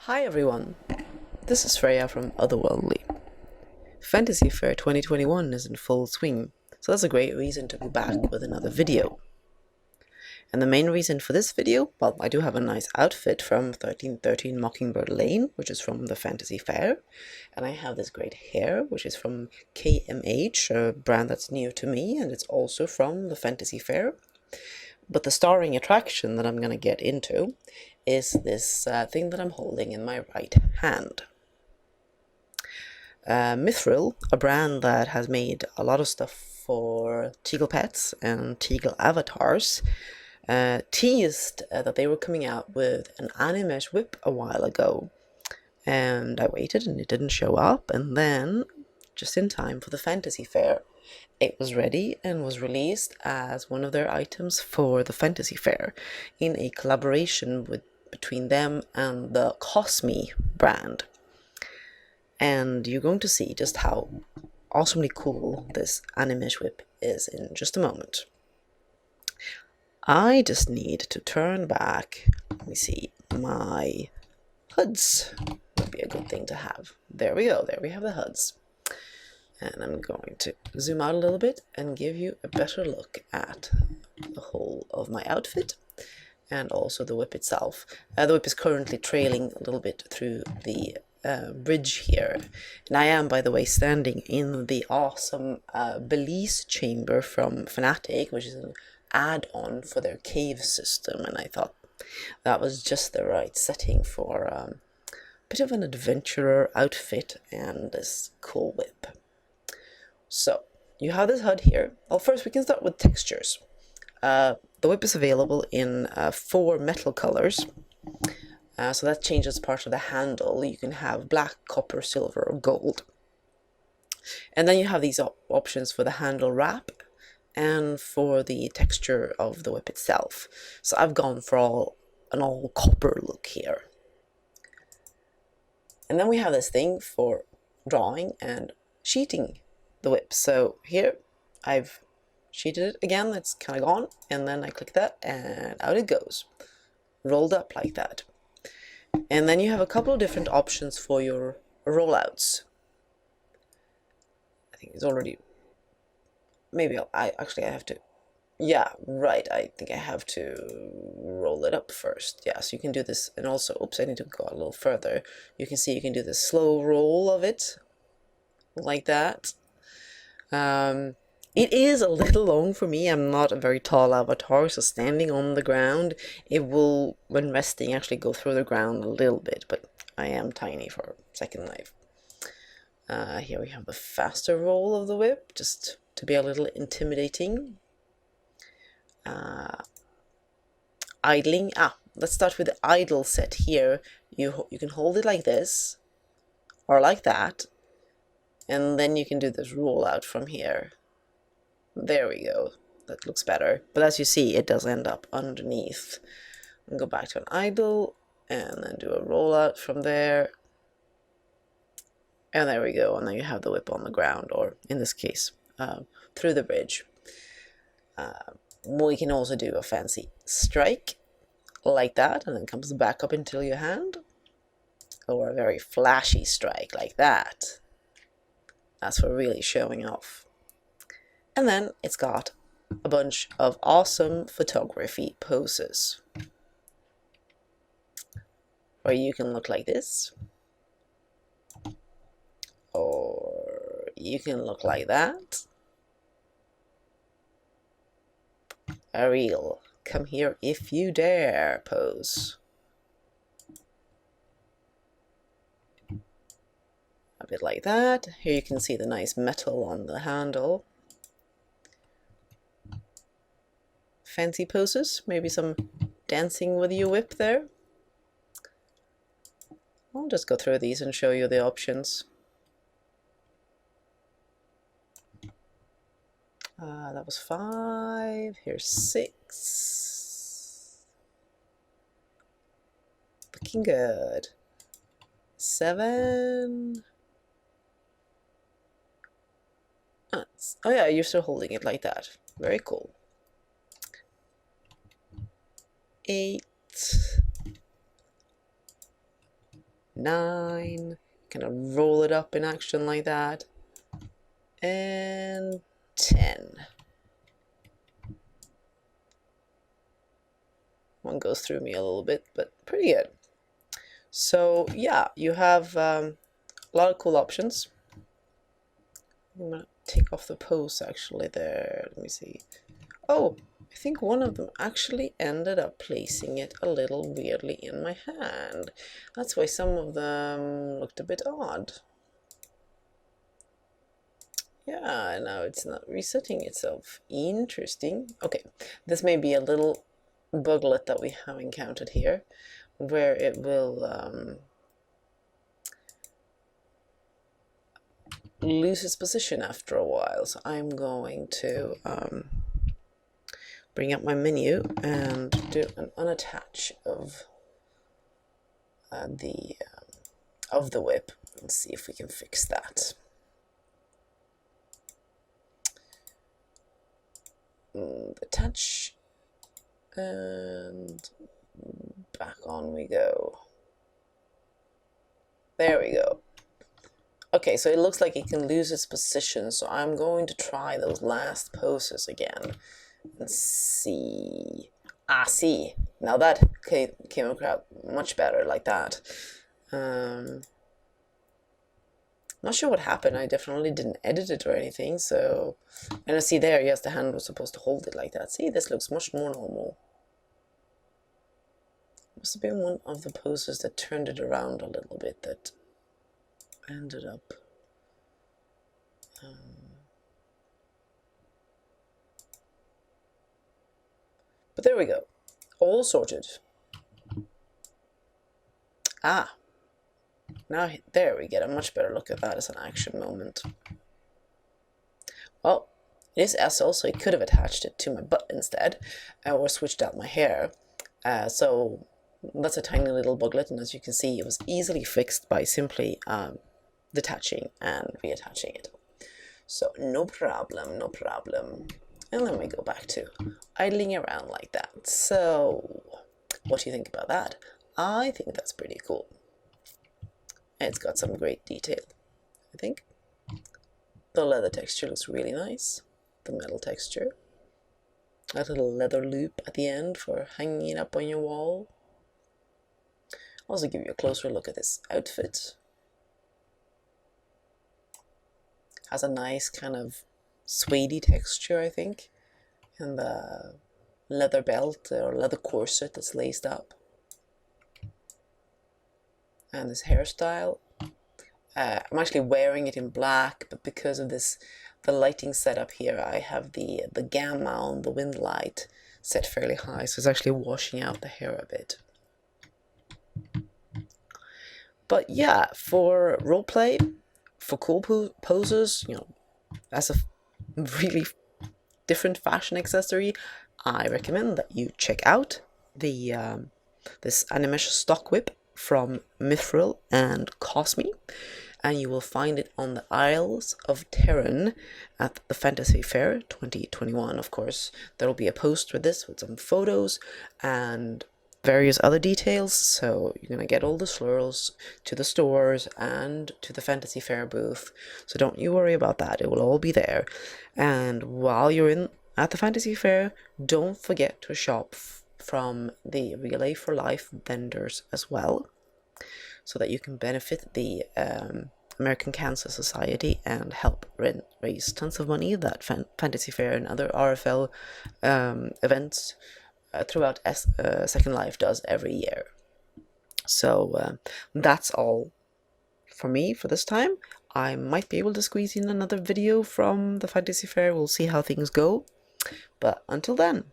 Hi everyone, this is Freya from Otherworldly. Fantasy Faire 2021 is in full swing, so that's a great reason to be back with another video. And the main reason for this video, well, I do have a nice outfit from 1313 Mockingbird Lane, which is from the Fantasy Faire, and I have this great hair, which is from KMH, a brand that's new to me, and it's also from the Fantasy Faire. But the starring attraction that I'm going to get into is this thing that I'm holding in my right hand. Mythril, a brand that has made a lot of stuff for Teagle pets and Teagle avatars, teased that they were coming out with an animesh whip a while ago. And I waited and it didn't show up, and then, just in time for the Fantasy Faire, it was ready and was released as one of their items for the Fantasy Faire in a collaboration between them and the Kosmii brand. And you're going to see just how awesomely cool this animesh whip is in just a moment. I just need to turn back, let me see, my HUDs would be a good thing to have. There we go, there we have the HUDs. And I'm going to zoom out a little bit and give you a better look at the whole of my outfit and also the whip itself. The whip is currently trailing a little bit through the bridge here. And I am, by the way, standing in the awesome Belize chamber from Fnatic, which is an add-on for their cave system. And I thought that was just the right setting for a bit of an adventurer outfit and this cool whip. So, you have this HUD here. Well, first we can start with textures. The whip is available in 4 metal colors. So that changes part of the handle. You can have black, copper, silver, or gold. And then you have these options for the handle wrap and for the texture of the whip itself. So I've gone for an all copper look here. And then we have this thing for drawing and sheeting the whip. So here I've sheeted it again, it's kind of gone, and then I click that and out it goes, rolled up like that. And then you have a couple of different options for your rollouts. I think it's already, maybe I have to, yeah, right, I think I have to roll it up first. Yeah, so you can do this, and also, oops, I need to go a little further. You can see you can do the slow roll of it, like that. It is a little long for me. I'm not a very tall avatar, so standing on the ground, it will, when resting, actually go through the ground a little bit, but I am tiny for second life. Here we have the faster roll of the whip, just to be a little intimidating. Idling. Let's start with the idle set here. You can hold it like this, or like that, and then you can do this roll out from here. There we go. That looks better. But as you see, it does end up underneath. And go back to an idle, and then do a roll out from there. And there we go. And then you have the whip on the ground, or in this case, through the bridge. We can also do a fancy strike, like that, and then comes back up into your hand. Or a very flashy strike, like that. That's for really showing off. And then it's got a bunch of awesome photography poses, where you can look like this, or you can look like that. A real come here if you dare pose. A bit like that. Here you can see the nice metal on the handle. Fancy poses, maybe some dancing with your whip there. I'll just go through these and show you the options. That was 5, here's 6. Looking good. 7. Oh yeah, you're still holding it like that. Very cool. 8. 9, kind of roll it up in action like that, and 10. One goes through me a little bit, but pretty good. So yeah, you have a lot of cool options. I'm gonna take off the pose actually there. Let me see. Oh, I think one of them actually ended up placing it a little weirdly in my hand. That's why some of them looked a bit odd. Yeah, now it's not resetting itself. Interesting. Okay, this may be a little buglet that we have encountered here, where it will lose its position after a while. So I'm going to bring up my menu and do an unattach of the whip and see if we can fix that. Attach, and back on we go. There we go. Okay, so it looks like it can lose its position, so I'm going to try those last poses again and see. See, now that came out much better like that. Not sure what happened. I definitely didn't edit it or anything, so... And I see there, yes, the hand was supposed to hold it like that. See, this looks much more normal. Must have been one of the poses that turned it around a little bit that ended up... But there we go. All sorted. Now, there we get a much better look at that as an action moment. Well, it is SL, so I could have attached it to my butt instead, or switched out my hair. So that's a tiny little buglet, and as you can see, it was easily fixed by simply detaching and reattaching it. So no problem, no problem. And then we go back to idling around like that. So what do you think about that? I think that's pretty cool. It's got some great detail, I think. The leather texture looks really nice. The metal texture. A little leather loop at the end for hanging it up on your wall. I'll also give you a closer look at this outfit. Has a nice kind of suede texture, I think. And the leather belt or leather corset that's laced up. And this hairstyle, I'm actually wearing it in black, but because of the lighting setup here, I have the gamma on the wind light set fairly high, so it's actually washing out the hair a bit. But yeah, for roleplay, for cool poses, you know, as a really different fashion accessory, I recommend that you check out the this animesh stock whip from Mythril and Kosmii, and you will find it on the Isles of Terran at the Fantasy Faire 2021. Of course, there will be a post with this with some photos and various other details, so you're gonna get all the slurs to the stores and to the Fantasy Faire booth, so don't you worry about that, it will all be there. And while you're at the Fantasy Faire, don't forget to shop from the Relay for Life vendors as well, so that you can benefit the American Cancer Society and help raise tons of money that Fantasy Faire and other RFL events throughout Second Life does every year. So that's all for me for this time. I might be able to squeeze in another video from the Fantasy Faire. We'll see how things go. But until then,